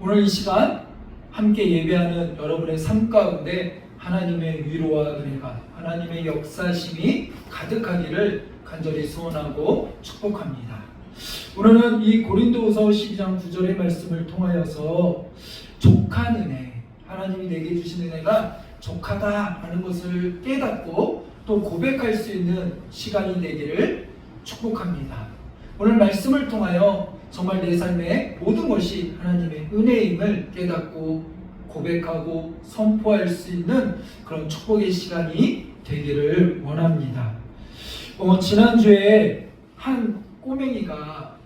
오늘 이 시간 함께 예배하는 여러분의 삶 가운데 하나님의 위로와 은혜가, 하나님의 역사심이 가득하기를 간절히 소원하고 축복합니다. 오늘은 이 고린도후서 12장 9절의 말씀을 통하여서 족한 은혜, 하나님이 내게 주신 은혜가 족하다라는 것을 깨닫고 또 고백할 수 있는 시간이 되기를 축복합니다. 오늘 말씀을 통하여 정말 내 삶의 모든 것이 하나님의 은혜임을 깨닫고 고백하고 선포할 수 있는 그런 축복의 시간이 되기를 원합니다. 지난주에 한 꼬맹이가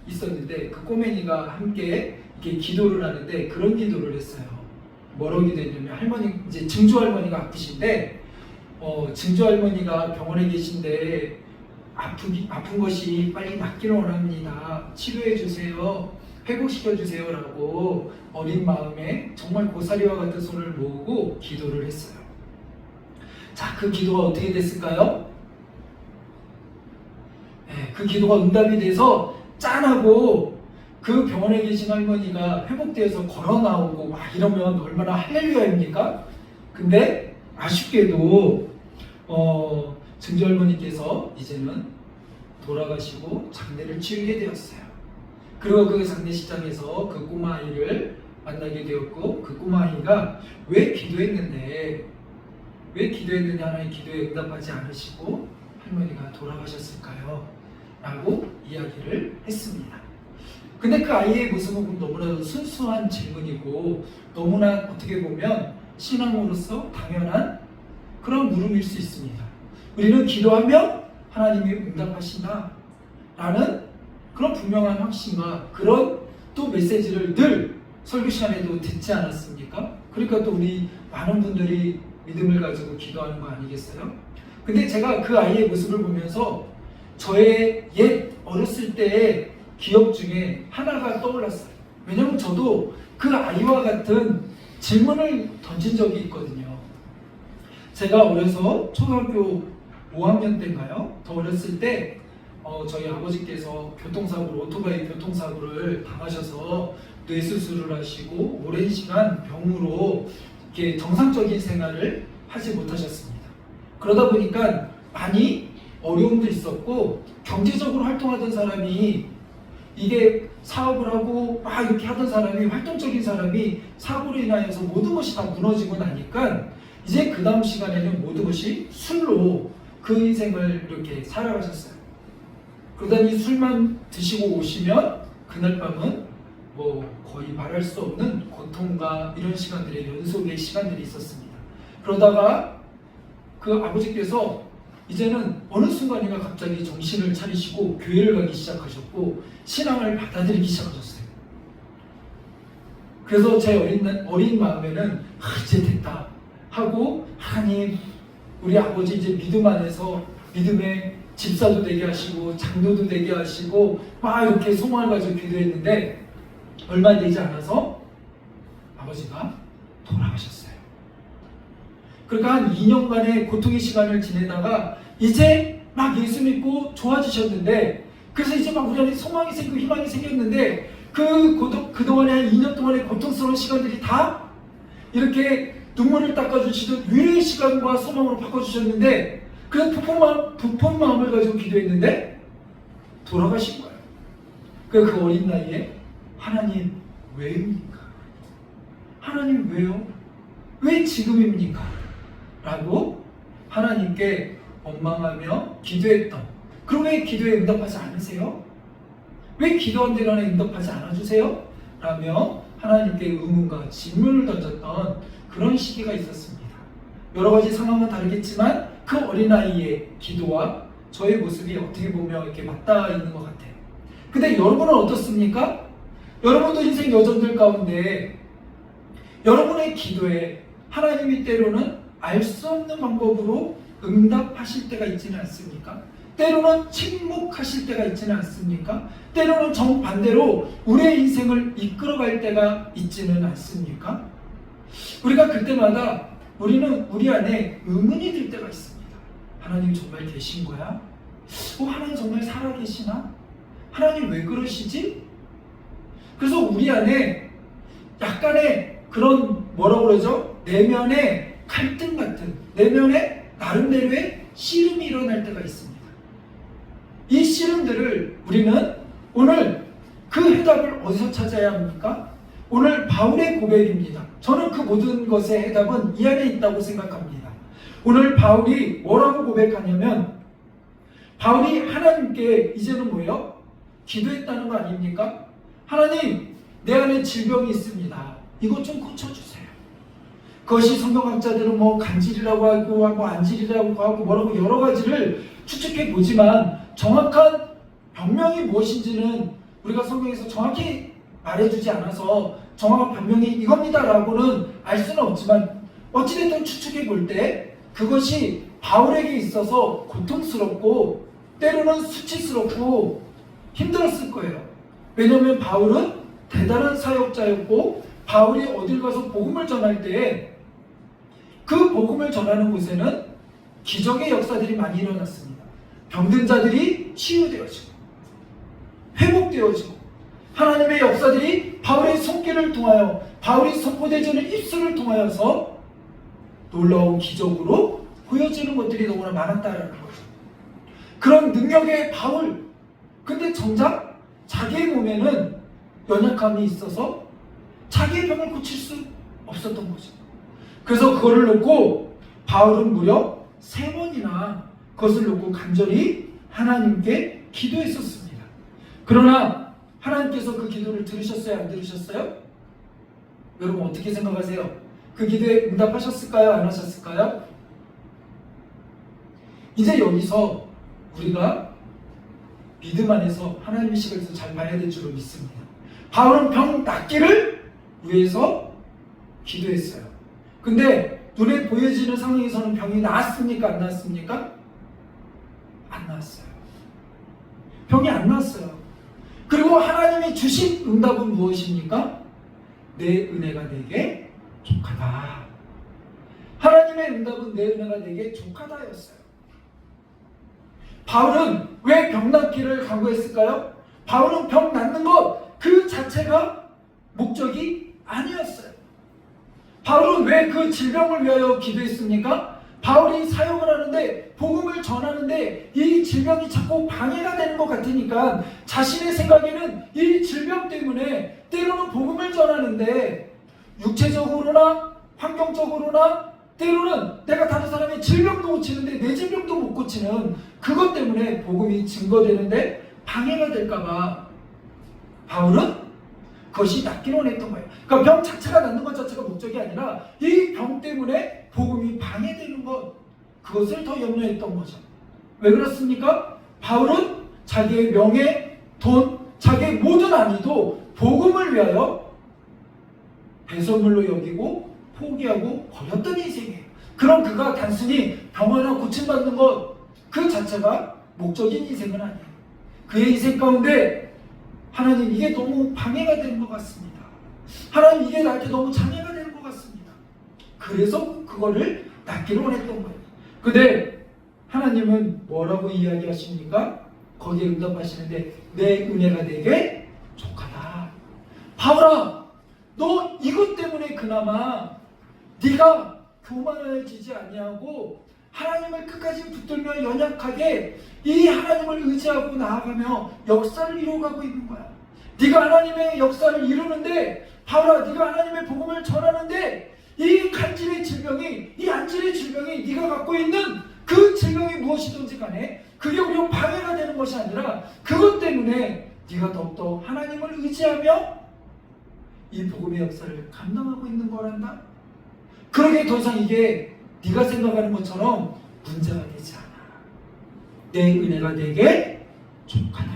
있었는데 그 꼬맹이가 함께 이렇게 기도를 하는데 그런 기도를 했어요. 뭐라고 기도했냐면 할머니, 이제 증조 할머니가 아프신데 증조 할머니가 병원에 계신데 아픈 것이 빨리 낫기를 원합니다. 치료해 주세요. 회복시켜 주세요. 라고 어린 마음에 정말 고사리와 같은 손을 모으고 기도를 했어요. 자, 그 기도가 어떻게 됐을까요? 네, 그 기도가 응답이 돼서 짠하고 그 병원에 계신 할머니가 회복되어서 걸어 나오고 막 이러면 얼마나 할렐루야입니까? 근데 아쉽게도 증조 할머니께서 이제는 돌아가시고 장례를 치르게 되었어요. 그리고 그 장례식장에서 그 꼬마 아이를 만나게 되었고, 그 꼬마 아이가 왜 기도했는데 하나님 기도에 응답하지 않으시고 할머니가 돌아가셨을까요? 라고 이야기를 했습니다. 근데 그 아이의 모습은 너무나도 순수한 질문이고 너무나 어떻게 보면 신앙으로서 당연한 그런 물음일 수 있습니다. 우리는 기도하면 하나님이 응답하신다 라는 그런 분명한 확신과 그런 또 메시지를 늘 설교 시간에도 듣지 않았습니까? 그러니까 또 우리 많은 분들이 믿음을 가지고 기도하는 거 아니겠어요? 근데 제가 그 아이의 모습을 보면서 저의 옛 어렸을 때의 기억 중에 하나가 떠올랐어요. 왜냐하면 저도 그 아이와 같은 질문을 던진 적이 있거든요. 제가 어려서 초등학교 5학년 때인가요? 더 어렸을 때 저희 아버지께서 오토바이 교통사고를 당하셔서 뇌수술을 하시고 오랜 시간 병으로 이렇게 정상적인 생활을 하지 못하셨습니다. 그러다 보니까 많이 어려움도 있었고 경제적으로 활동하던 사람이 이게 사업을 하고 막 이렇게 하던 사람이 활동적인 사람이 사고로 인하여서 모든 것이 다 무너지고 나니까 이제 그 다음 시간에는 모든 것이 술로 그 인생을 이렇게 살아가셨어요. 그러더니 술만 드시고 오시면 그날 밤은 거의 말할 수 없는 고통과 이런 시간들의 연속의 시간들이 있었습니다. 그러다가 그 아버지께서 이제는 어느 순간인가 갑자기 정신을 차리시고 교회를 가기 시작하셨고 신앙을 받아들이기 시작하셨어요. 그래서 제 어린 마음에는 이제 됐다 하고 하나님, 우리 아버지 이제 믿음 안에서 믿음의 집사도 되게 하시고 장로도 되게 하시고 막 이렇게 소망을 가지고 기도했는데 얼마 되지 않아서 아버지가 돌아가셨어요. 그러니까 한 2년간의 고통의 시간을 지내다가 이제 막 예수 믿고 좋아지셨는데, 그래서 이제 막 우리 안에 소망이 생기고 희망이 생겼는데 그동안에 한 2년 동안의 고통스러운 시간들이 다 이렇게 눈물을 닦아주시던 위로의 시간과 소망으로 바꿔주셨는데, 그래서 부푼 마음을 가지고 기도했는데 돌아가신 거예요. 그 어린 나이에 하나님 왜입니까? 하나님 왜요? 왜 지금입니까? 라고 하나님께 원망하며 기도했던, 그럼 왜 기도에 응답하지 않으세요? 왜 기도한 대로 하나님 응답하지 않아주세요? 라며 하나님께 의문과 질문을 던졌던 그런 시기가 있었습니다. 여러 가지 상황은 다르겠지만 그 어린아이의 기도와 저의 모습이 어떻게 보면 이렇게 맞닿아 있는 것 같아요. 근데 여러분은 어떻습니까? 여러분도 인생 여정들 가운데 여러분의 기도에 하나님이 때로는 알 수 없는 방법으로 응답하실 때가 있지는 않습니까? 때로는 침묵하실 때가 있지는 않습니까? 때로는 정반대로 우리의 인생을 이끌어갈 때가 있지는 않습니까? 우리가 그때마다 우리는 우리 안에 의문이 들 때가 있습니다. 하나님 정말 계신 거야? 하나님 정말 살아계시나? 하나님 왜 그러시지? 그래서 우리 안에 약간의 그런 뭐라고 그러죠? 내면의 갈등 같은, 내면의 나름대로의 씨름이 일어날 때가 있습니다. 이 씨름들을 우리는 오늘 그 해답을 어디서 찾아야 합니까? 오늘 바울의 고백입니다. 저는 그 모든 것의 해답은 이 안에 있다고 생각합니다. 오늘 바울이 뭐라고 고백하냐면, 바울이 하나님께 이제는 뭐예요? 기도했다는 거 아닙니까? 하나님, 내 안에 질병이 있습니다. 이것 좀 고쳐주세요. 그것이 성경학자들은 뭐 간질이라고 하고 뭐 안질이라고 하고 뭐라고 여러 가지를 추측해 보지만 정확한 병명이 무엇인지는 우리가 성경에서 정확히 말해주지 않아서 정확한 병명이 이겁니다라고는 알 수는 없지만 어찌됐든 추측해 볼 때 그것이 바울에게 있어서 고통스럽고 때로는 수치스럽고 힘들었을 거예요. 왜냐하면 바울은 대단한 사역자였고 바울이 어딜 가서 복음을 전할 때 그 복음을 전하는 곳에는 기적의 역사들이 많이 일어났습니다. 병든 자들이 치유되어지고 회복되어지고 하나님의 역사들이 바울의 손길을 통하여 바울이 선포되지는 입술을 통하여서 놀라운 기적으로 보여지는 것들이 너무나 많았다라는 거죠. 그런 능력의 바울, 근데 정작 자기의 몸에는 연약함이 있어서 자기의 병을 고칠 수 없었던 거죠. 그래서 그거를 놓고 바울은 무려 3번이나 그것을 놓고 간절히 하나님께 기도했었습니다. 그러나 하나님께서 그 기도를 들으셨어요? 안 들으셨어요? 여러분 어떻게 생각하세요? 그 기도에 응답하셨을까요? 안 하셨을까요? 이제 여기서 우리가 믿음 안에서 하나님의 시각에서 잘 봐야 될 줄로 믿습니다. 바울은 병 낫기를 위해서 기도했어요. 근데 눈에 보여지는 상황에서는 병이 나았습니까? 안 나았습니까? 안 나았어요. 병이 안 나았어요. 그리고 하나님이 주신 응답은 무엇입니까? 내 은혜가 내게 족하다. 하나님의 응답은 내 은혜가 내게 족하다였어요. 바울은 왜 병 낫기를 간구했을까요? 바울은 병 낫는 것 그 자체가 목적이 아니었어요. 바울은 왜 그 질병을 위하여 기도했습니까? 바울이 사역을 하는데 복음을 전하는데 이 질병이 자꾸 방해가 되는 것 같으니까 자신의 생각에는 이 질병 때문에 때로는 복음을 전하는데 육체적으로나 환경적으로나 때로는 내가 다른 사람의 질병도 고치는데 내 질병도 못 고치는 그것 때문에 복음이 증거되는데 방해가 될까봐 바울은 그것이 낫기를 원했던 거예요. 그러니까 병 자체가 낫는 것 자체가 목적이 아니라 이 병 때문에 복음이 방해되는 것, 그것을 더 염려했던 거죠. 왜 그렇습니까? 바울은 자기의 명예, 돈, 자기의 모든 안위도 복음을 위하여 배설물로 여기고 포기하고 버렸던 인생이에요. 그럼 그가 단순히 병 하나 고침받는 것 그 자체가 목적인 인생은 아니에요. 그의 인생 가운데 하나님 이게 너무 방해가 되는 것 같습니다. 하나님 이게 나한테 너무 장애가 되는 것 같습니다. 그래서 그거를 낫기를 원했던 거예요. 근데 하나님은 뭐라고 이야기하십니까? 거기에 응답하시는데 내 은혜가 내게 족하다. 바울아, 너 이것 때문에 그나마 네가 교만해지지 아니하고 하나님을 끝까지 붙들며 연약하게 이 하나님을 의지하고 나아가며 역사를 이루어가고 있는 거야. 네가 하나님의 역사를 이루는데 바울아, 네가 하나님의 복음을 전하는데 이 간질의 질병이, 이 안질의 질병이 네가 갖고 있는 그 질병이 무엇이든지 간에 그게 오히려 방해가 되는 것이 아니라 그것 때문에 네가 더욱더 하나님을 의지하며 이 복음의 역사를 감당하고 있는 거란다. 그러게 더 이상 이게 네가 생각하는 것처럼 문제가 되지 않아. 내 은혜가 내게 족하다.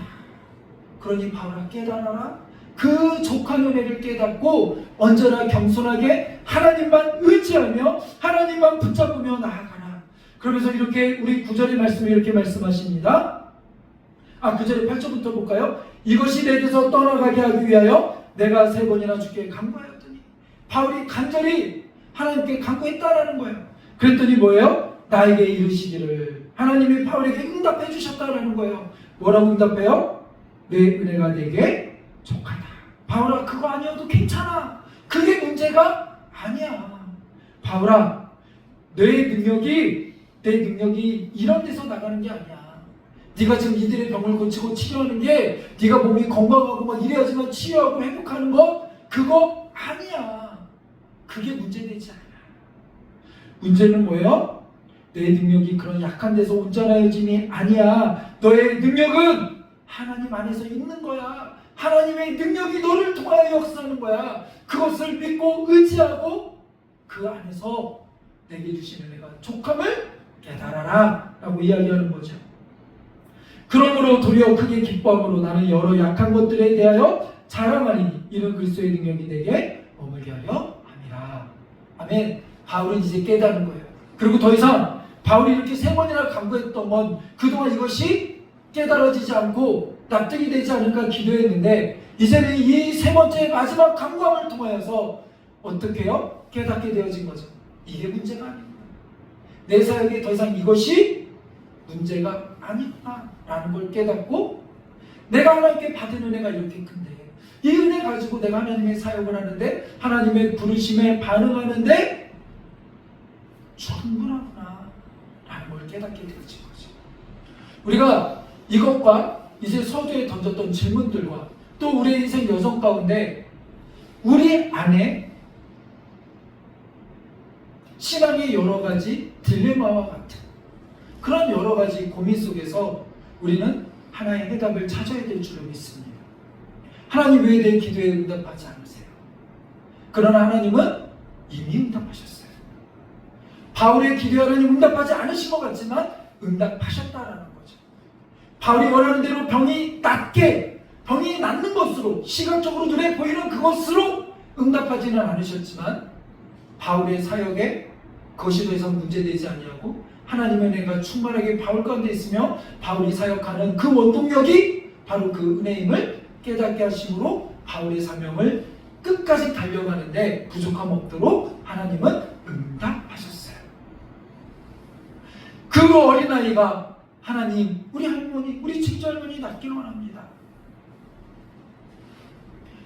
그러니 바울아, 깨달아라. 그 족한 은혜를 깨닫고 언제나 겸손하게 하나님만 의지하며 하나님만 붙잡으며 나아가라. 그러면서 이렇게 우리 9절의 말씀에 이렇게 말씀하십니다. 9절의 8절부터 볼까요? 이것이 내게서 떠나가게 하기 위하여 내가 3번이나 주께 간구하였더니, 바울이 간절히 하나님께 간구했다라는 거예요. 그랬더니 뭐예요? 나에게 이르시기를, 하나님이 바울에게 응답해 주셨다라는 거예요. 뭐라고 응답해요? 내 은혜가 내게 족하다. 바울아, 그거 아니어도 괜찮아. 그게 문제가 아니야. 바울아, 내 능력이 이런 데서 나가는 게 아니야. 네가 지금 이들의 병을 고치고 치료하는 게 네가 몸이 건강하고 막 이래야지만 치유하고 회복하는 거 그거 아니야. 그게 문제되지 않아. 문제는 뭐예요? 내 능력이 그런 약한 데서 온전해짐이 아니야. 너의 능력은 하나님 안에서 있는 거야. 하나님의 능력이 너를 통하여 역사하는 거야. 그것을 믿고 의지하고 그 안에서 내게 주신 은혜가 족함을 깨달아라 라고 이야기하는 거죠. 그러므로 도리어 크게 기뻐함으로 나는 여러 약한 것들에 대하여 자랑하리니 이는 그리스도의 능력이 내게 머물게 하려 함이라. 아멘. 바울은 이제 깨달은 거예요. 그리고 더 이상 바울이 이렇게 3번이나 간구했던 건 그동안 이것이 깨달아지지 않고 납득이 되지 않을까 기도했는데 이제는 이 3번째 마지막 간구함을 통하여서 어떻게 해요? 깨닫게 되어진 거죠. 이게 문제가 아닙니다. 내 사역에 더 이상 이것이 문제가 아니구나 라는 걸 깨닫고 내가 하나님께 받은 은혜가 이렇게 큰데 이 은혜 가지고 내가 하나님의 사역을 하는데 하나님의 부르심에 반응하는데 충분하구나 라는 걸 깨닫게 되어진 거죠. 우리가 이것과 이제 서두에 던졌던 질문들과 또 우리의 인생 여정 가운데 우리 안에 신앙의 여러 가지 딜레마와 같은 그런 여러 가지 고민 속에서 우리는 하나의 해답을 찾아야 될 줄로 믿습니다. 하나님 왜 내 기도에 응답하지 않으세요? 그러나 하나님은 이미 응답하셨어요. 바울의 기도에 하나님 응답하지 않으신 것 같지만 응답하셨다라는 거죠. 바울이 원하는 대로 병이 낫는 것으로 시각적으로 눈에 보이는 그것으로 응답하지는 않으셨지만 바울의 사역에 그것이 더 이상 문제되지 아니하고 하나님의 은혜가 충만하게 바울 가운데 있으며 바울이 사역하는 그 원동력이 바로 그 은혜임을 깨닫게 하심으로 바울의 사명을 끝까지 달려가는데 부족함 없도록 하나님은 응답하셨어요. 그 어린아이가 하나님 우리 할머니 우리 친정할머니 낫기를 합니다.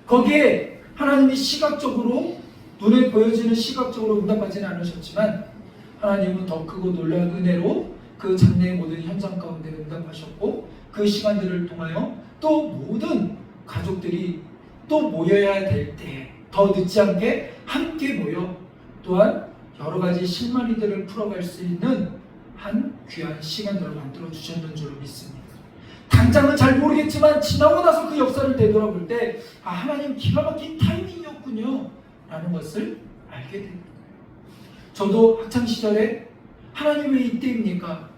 거기에 하나님이 시각적으로 눈에 보여지는 시각적으로 응답하지는 않으셨지만 하나님은 더 크고 놀라운 은혜로 그 장래의 모든 현장 가운데 응답하셨고 그 시간들을 통하여 또 모든 가족들이 또 모여야 될 때 더 늦지 않게 함께 모여 또한 여러 가지 실마리들을 풀어갈 수 있는 한 귀한 시간들을 만들어 주셨는 줄로 믿습니다. 당장은 잘 모르겠지만 지나고 나서 그 역사를 되돌아볼 때 하나님 기가 막힌 타이밍이었군요 라는 것을 알게 됩니다. 저도 학창시절에 하나님 왜 이때입니까?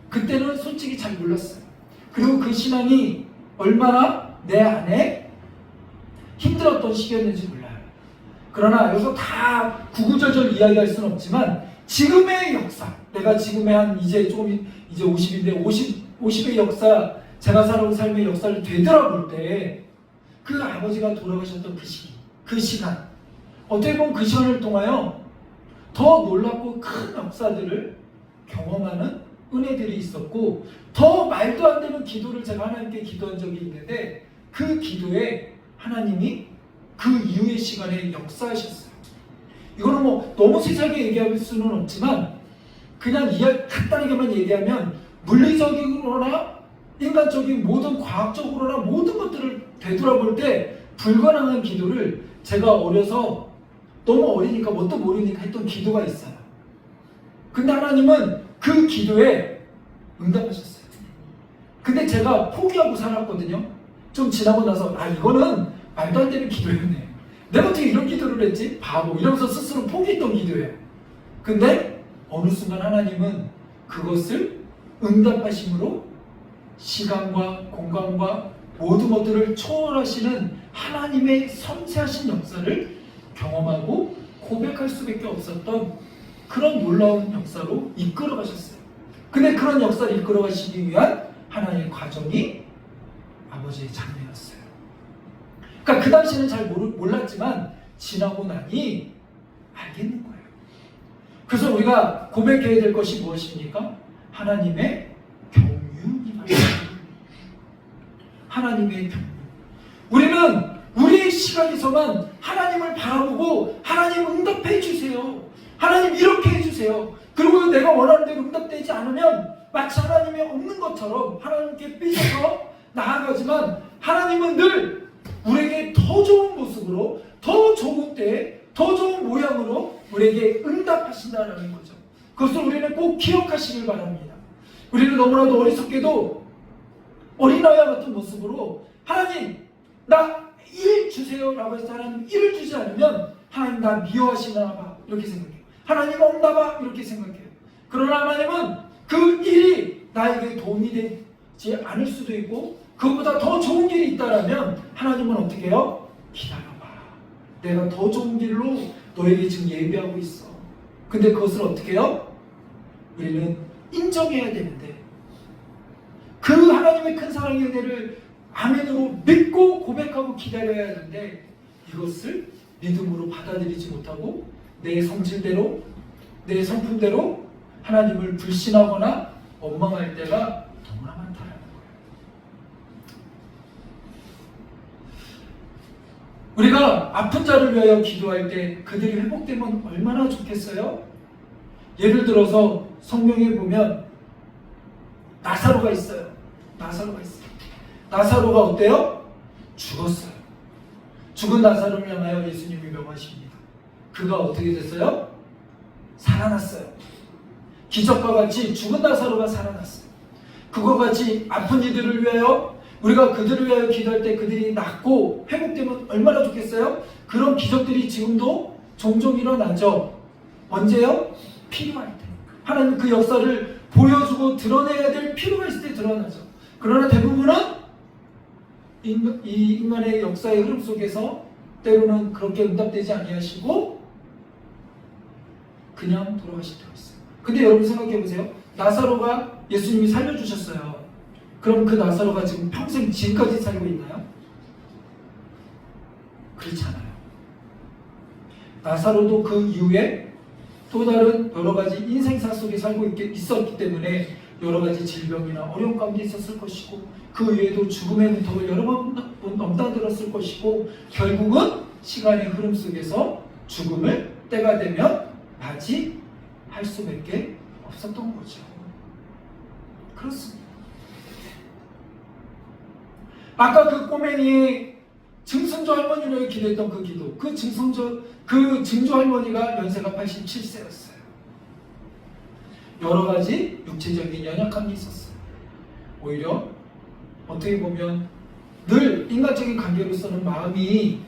그때는 솔직히 잘 몰랐어요. 그리고 그 신앙이 얼마나 내 안에 힘들었던 시기였는지 몰라요. 그러나 여기서 다 구구절절 이야기할 수는 없지만 지금의 역사, 내가 지금의 한 이제 50인데 50의 역사, 제가 살아온 삶의 역사를 되돌아볼 때 그 아버지가 돌아가셨던 그 시기, 그 시간 어떻게 보면 그 시간을 통하여 더 놀랍고 큰 역사들을 경험하는 은혜들이 있었고 더 말도 안 되는 기도를 제가 하나님께 기도한 적이 있는데 그 기도에 하나님이 그 이후의 시간에 역사하셨어요. 이거는 뭐 너무 세세하게 얘기할 수는 없지만 그냥 간단하게만 얘기하면 물리적으로나 인간적인 모든 과학적으로나 모든 것들을 되돌아볼 때 불가능한 기도를 제가 어려서 너무 어리니까 뭣도 모르니까 했던 기도가 있어요. 근데 하나님은 그 기도에 응답하셨어요. 근데 제가 포기하고 살았거든요. 좀 지나고 나서 이거는 말도 안 되는 기도였네. 내가 어떻게 이런 기도를 했지? 바보 이러면서 스스로 포기했던 기도예요. 근데 어느 순간 하나님은 그것을 응답하심으로 시간과 공간과 모든 것들을 초월하시는 하나님의 섬세하신 역사를 경험하고 고백할 수밖에 없었던 그런 놀라운 역사로 이끌어 가셨어요. 근데 그런 역사를 이끌어 가시기 위한 하나님의 과정이 아버지의 장례였어요. 그러니까 그 당시에는 잘 몰랐지만 지나고 나니 알겠는 거예요. 그래서 우리가 고백해야 될 것이 무엇입니까? 하나님의 경륜이 말입니다. 하나님의 경륜. 우리는 우리의 시간에서만 하나님을 바라보고 하나님 응답해 주세요. 하나님 이렇게 해주세요. 그리고 내가 원하는 대로 응답되지 않으면 마치 하나님이 없는 것처럼 하나님께 삐져서 나아가지만 하나님은 늘 우리에게 더 좋은 모습으로 더 좋은 때에 더 좋은 모양으로 우리에게 응답하신다는 거죠. 그것을 우리는 꼭 기억하시길 바랍니다. 우리는 너무나도 어리석게도 어린아이와 같은 모습으로 하나님 나 일 주세요 라고 해서 하나님 일을 주지 않으면 하나님 나 미워하시나 봐 이렇게 생각해요. 하나님 없나 봐 이렇게 생각해요. 그러나 하나님은 그 일이 나에게 도움이 되지 않을 수도 있고 그것보다 더 좋은 길이 있다면 하나님은 어떻게 해요? 기다려봐. 내가 더 좋은 길로 너에게 지금 예비하고 있어. 근데 그것을 어떻게 해요? 우리는 인정해야 되는데 그 하나님의 큰 사랑의 은혜를 아멘으로 믿고 고백하고 기다려야 하는데 이것을 믿음으로 받아들이지 못하고 내 성질대로 내 성품대로 하나님을 불신하거나 원망할 때가 너무나 많다는 거예요. 우리가 아픈 자를 위하여 기도할 때 그들이 회복되면 얼마나 좋겠어요? 예를 들어서 성경에 보면 나사로가 있어요. 나사로가 어때요? 죽었어요. 죽은 나사로를 향하여 예수님이 명하십니다. 그가 어떻게 됐어요? 살아났어요. 기적과 같이 죽은 나사로가 살아났어요. 그와 같이 아픈 이들을 위하여 우리가 그들을 위하여 기도할 때 그들이 낫고 회복되면 얼마나 좋겠어요? 그런 기적들이 지금도 종종 일어나죠. 언제요? 필요할 때. 하나님 그 역사를 보여주고 드러내야 될 필요가 있을 때 드러나죠. 그러나 대부분은 이 인간의 역사의 흐름 속에서 때로는 그렇게 응답되지 아니하시고 그냥 돌아가실 때가 있어요. 근데 여러분 생각해 보세요. 나사로가 예수님이 살려주셨어요. 그럼 그 나사로가 지금 평생 지금까지 살고 있나요? 그렇지 않아요. 나사로도 그 이후에 또 다른 여러 가지 인생사 속에 살고 있었기 때문에 여러 가지 질병이나 어려운 가운데 있었을 것이고 그 외에도 죽음의 문턱을 여러 번 넘나들었을 것이고 결국은 시간의 흐름 속에서 죽음을 때가 되면 맞이할 수밖에 없었던 거죠. 그렇습니다. 아까 그 꼬맹이 증손주 할머니를 기도했던 그 기도, 그 증조 할머니가 연세가 87세였어요. 여러 가지 육체적인 연약함이 있었어요. 오히려 어떻게 보면 늘 인간적인 관계로서는 마음이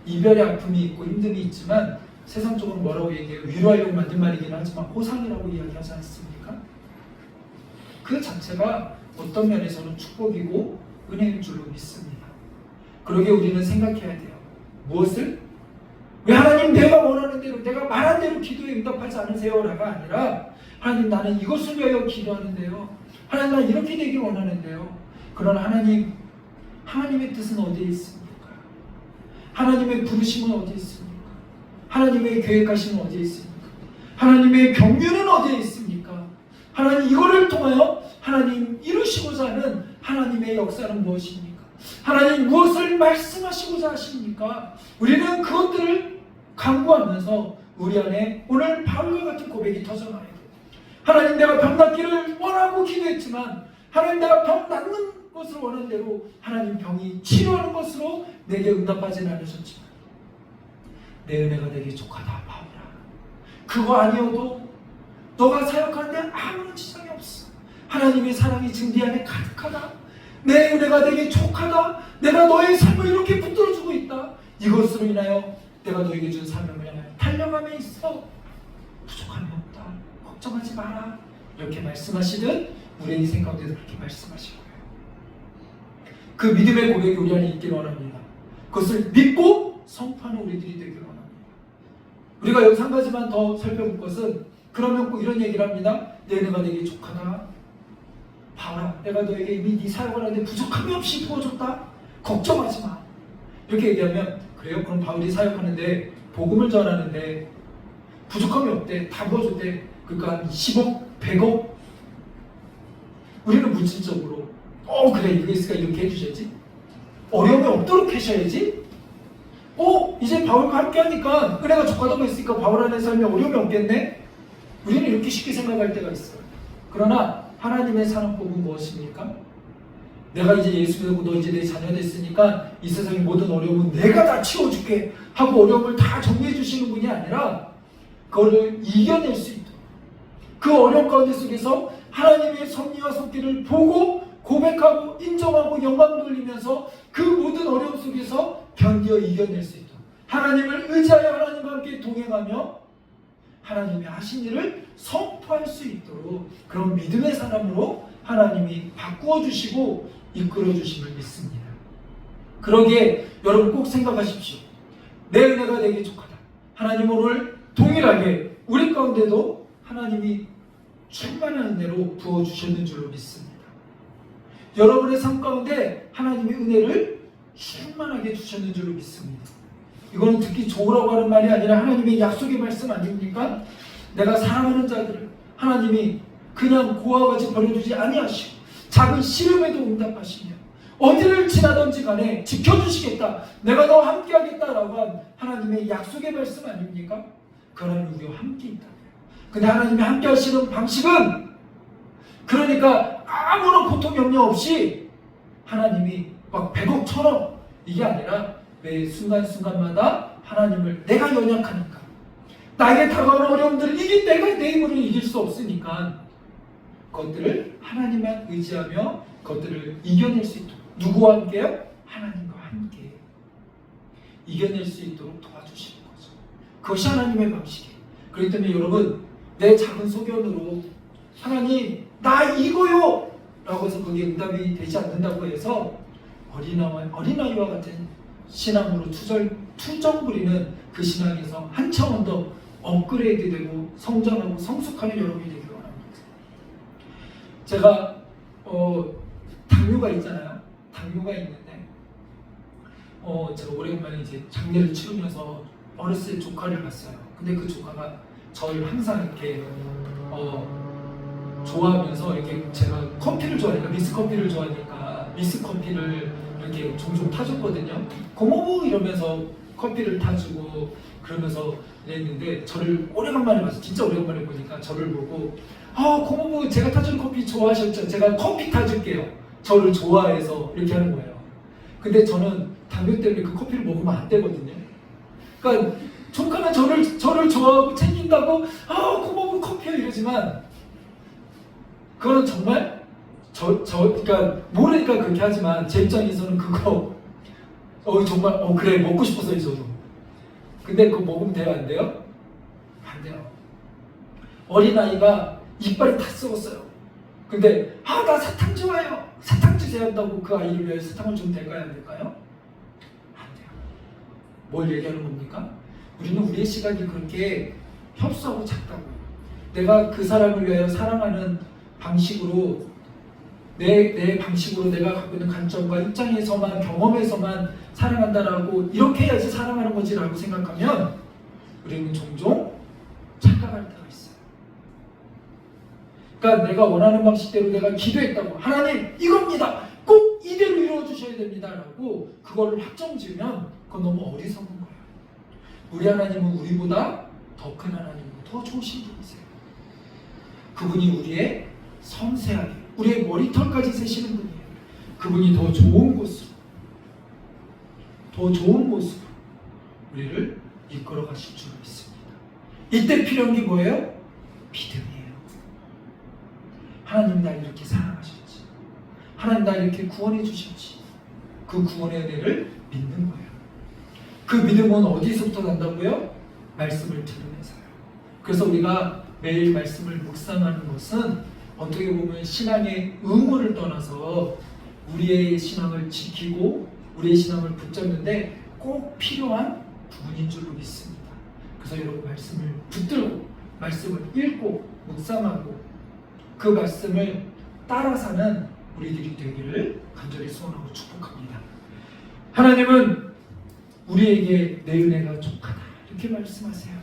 이별의 아픔이 있고 힘듦이 있지만 세상적으로 뭐라고 얘기해요? 위로하려고 만든 말이긴 하지만 호상이라고 이야기하지 않습니까? 그 자체가 어떤 면에서는 축복이고 은혜인 줄로 믿습니다. 그러게 우리는 생각해야 돼요. 무엇을? 왜 하나님 내가 원하는 대로 내가 말한 대로 기도에 응답하지 않으세요? 라가 아니라 하나님 나는 이것을 위하여 기도하는데요. 하나님 나는 이렇게 되길 원하는데요. 그러나 하나님의 뜻은 어디에 있습니까? 하나님의 부르심은 어디에 있습니까? 하나님의 계획하심은 어디에 있습니까? 하나님의 경륜은 어디에 있습니까? 하나님 이거를 통하여 하나님 이루시고자 하는 하나님의 역사는 무엇입니까? 하나님 무엇을 말씀하시고자 하십니까? 우리는 그것들을 강구하면서 우리 안에 오늘 바울과 같은 고백이 터져나야 돼요. 하나님 내가 병 낫기를 원하고 기도했지만 하나님 내가 병 낫는 것을 원하는 대로 하나님 병이 치료하는 것으로 내게 응답하지는 않으셨지만 내 은혜가 내게 족하다 바울아. 그거 아니어도 너가 사역하는데 아무런 지장이 없어. 하나님의 사랑이 지금 네 안에 가득하다. 내 은혜가 내게 족하다. 내가 너의 삶을 이렇게 붙들어주고 있다. 이것으로 인하여 내가 너에게 준 사명을 향하여 달려감에 있어. 부족함이 없다. 걱정하지 마라. 이렇게 말씀하시듯 우리의 인생 가운데서 그렇게 말씀하실 거예요. 그 믿음의 고백이 우리 안에 있기를 원합니다. 그것을 믿고 선포하는 우리들이 되기를 원합니다. 우리가 여기서 한 가지만 더 살펴볼 것은 그러면 꼭 이런 얘기를 합니다. 내 은혜가 내게 족하다. 봐라, 내가 너에게 이미 네 사역을 하는데 부족함이 없이 부어줬다. 걱정하지 마. 이렇게 얘기하면 그래요? 그럼 바울이 사역하는데 복음을 전하는데 부족함이 없대. 다 부어줬대. 그러니까 한 10억, 100억. 우리는 물질적으로 그래 이거 있으니까 이렇게 해주셔야지. 어려움이 없도록 하셔야지. 이제 바울과 함께 하니까 은혜가 족하다고 했으니까 바울 안에 삶에 어려움이 없겠네? 우리는 이렇게 쉽게 생각할 때가 있어요. 그러나 하나님의 사랑법은 무엇입니까? 내가 이제 예수 믿고 너 이제 내 자녀 됐으니까 이 세상의 모든 어려움은 내가 다 치워줄게 하고 어려움을 다 정리해 주시는 분이 아니라 그거를 이겨낼 수 있도록 그 어려움 가운데 속에서 하나님의 섭리와 손길을 보고 고백하고 인정하고 영광 돌리면서 그 모든 어려움 속에서 견디어 이겨낼 수 있도록 하나님을 의지하여 하나님과 함께 동행하며 하나님이 하신 일을 선포할 수 있도록 그런 믿음의 사람으로 하나님이 바꾸어 주시고 이끌어 주심을 믿습니다. 그러기에 여러분 꼭 생각하십시오. 내 은혜가 내게 족하다. 하나님 오늘 동일하게 우리 가운데도 하나님이 충만한 은혜로 부어주셨는 줄로 믿습니다. 여러분의 삶 가운데 하나님의 은혜를 충만하게 주셨는 줄로 믿습니다. 이거는 듣기 좋으라고 하는 말이 아니라 하나님의 약속의 말씀 아닙니까? 내가 사랑하는 자들을 하나님이 그냥 고아와 같이 버려두지 아니하시고 작은 시름에도 응답하시며 어디를 지나든지 간에 지켜주시겠다, 내가 너와 함께하겠다라고 한 하나님의 약속의 말씀 아닙니까? 그 하나님 우리와 함께 있다. 근데 하나님이 함께 하시는 방식은 그러니까 아무런 고통 염려 없이 하나님이 막 100억 1000억 이게 아니라 매 순간순간마다 하나님을 내가 연약하니까 나에게 다가오는 어려움들을 이길 내가 내 힘으로 이길 수 없으니까 그것들을 하나님만 의지하며 그것들을 이겨낼 수 있도록 누구와 함께요? 하나님과 함께 이겨낼 수 있도록 도와주시는 거죠. 그것이 하나님의 방식이에요. 그렇기 때문에 여러분 내 작은 소견으로 하나님 나 이거요 라고 해서 그게 응답이 되지 않는다고 해서 어린아이와 같은 신앙으로 투정 부리는 그 신앙에서 한 차원 더 업그레이드 되고 성장하고 성숙하는 여러분이 되기를 원합니다. 제가 당뇨가 있잖아요. 당뇨가 있는데 제가 오랜만에 이제 장례를 치르면서 어렸을 때 조카를 봤어요. 근데 그 조카가 저를 항상 이렇게 좋아하면서 이렇게 제가 커피를 좋아하니까 미스커피를 좋아하니까 미스커피를 이렇게 종종 타줬거든요. 고모부 이러면서 커피를 타주고 그러면서 이랬는데 저를 오래간만에 봤어요. 진짜 오래간만에 보니까 저를 보고 고모부 제가 타준 커피 좋아하셨죠? 제가 커피 타줄게요. 저를 좋아해서 이렇게 하는 거예요. 근데 저는 당뇨 때문에 그 커피를 먹으면 안 되거든요. 그러니까 조카는 저를 좋아하고 챙긴다고 고모부 커피요 이러지만 그거는 정말 그러니까 모르니까 그렇게 하지만 제 입장에서는 그거 정말 그래 먹고 싶었어요 저도. 근데 그거 먹으면 돼요 안 돼요? 안 돼요. 어린아이가 이빨이 다 썩었어요. 근데 나 사탕 좋아요. 사탕 주세요 한다고 그 아이를 위해 사탕을 주면 될까요 안 될까요? 안 돼요. 뭘 얘기하는 겁니까? 우리는 우리의 시각이 그렇게 협소하고 작다고요. 내가 그 사람을 위하여 사랑하는 방식으로 내 방식으로 내가 갖고 있는 관점과 입장에서만 경험에서만 사랑한다라고 이렇게 해야지 사랑하는 거지라고 생각하면 우리는 종종 착각할 때가 있어요. 그러니까 내가 원하는 방식대로 내가 기도했다고 하나님 이겁니다. 꼭 이대로 이루어 주셔야 됩니다라고 그거를 확정 지으면 그건 너무 어리석은 거예요. 우리 하나님은 우리보다 더 큰 하나님이고 더 좋으신 분이세요. 그분이 우리의 섬세하게 우리의 머리털까지 세시는 분이에요. 그분이 더 좋은 곳으로 더 좋은 모습으로 우리를 이끌어 가실 줄 믿습니다. 이때 필요한 게 뭐예요? 믿음이에요. 하나님 날 이렇게 사랑하셨지, 하나님 날 이렇게 구원해 주셨지, 그 구원의 은혜를 믿는 거예요. 그 믿음은 어디서부터 난다고요? 말씀을 들으면서요. 그래서 우리가 매일 말씀을 묵상하는 것은 어떻게 보면 신앙의 의무를 떠나서 우리의 신앙을 지키고 우리의 신앙을 붙잡는데 꼭 필요한 부분인 줄로 믿습니다. 그래서 여러분 말씀을 붙들고 말씀을 읽고 묵상하고 그 말씀을 따라 사는 우리들이 되기를 간절히 소원하고 축복합니다. 하나님은 우리에게 내 은혜가 족하다 이렇게 말씀하세요.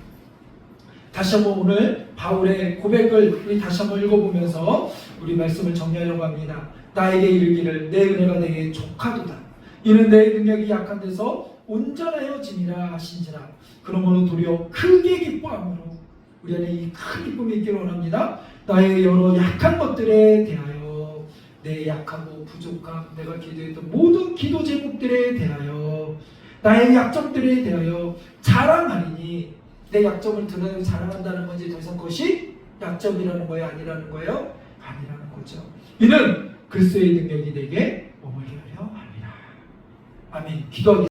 다시 한번 오늘 바울의 고백을 우리 다시 한번 읽어보면서 우리 말씀을 정리하려고 합니다. 나에게 이르기를 내 은혜가 내게 족하도다. 이는 내 능력이 약한 데서 온전하여짐이라 하신지라. 그러므로 도리어 크게 기뻐함으로 우리 안에 이 큰 기쁨이 있기를 원합니다. 나의 여러 약한 것들에 대하여, 내 약하고 부족함, 내가 기도했던 모든 기도 제목들에 대하여, 나의 약점들에 대하여 자랑하리니, 내 약점을 드러내고 자랑한다는 건지 더 이상 그것이 약점이라는 거예요? 아니라는 거예요? 아니라는 거죠. 이는 그리스도의 능력이 내게 머물게 하려 합니다. 아멘. 기도하겠습니다.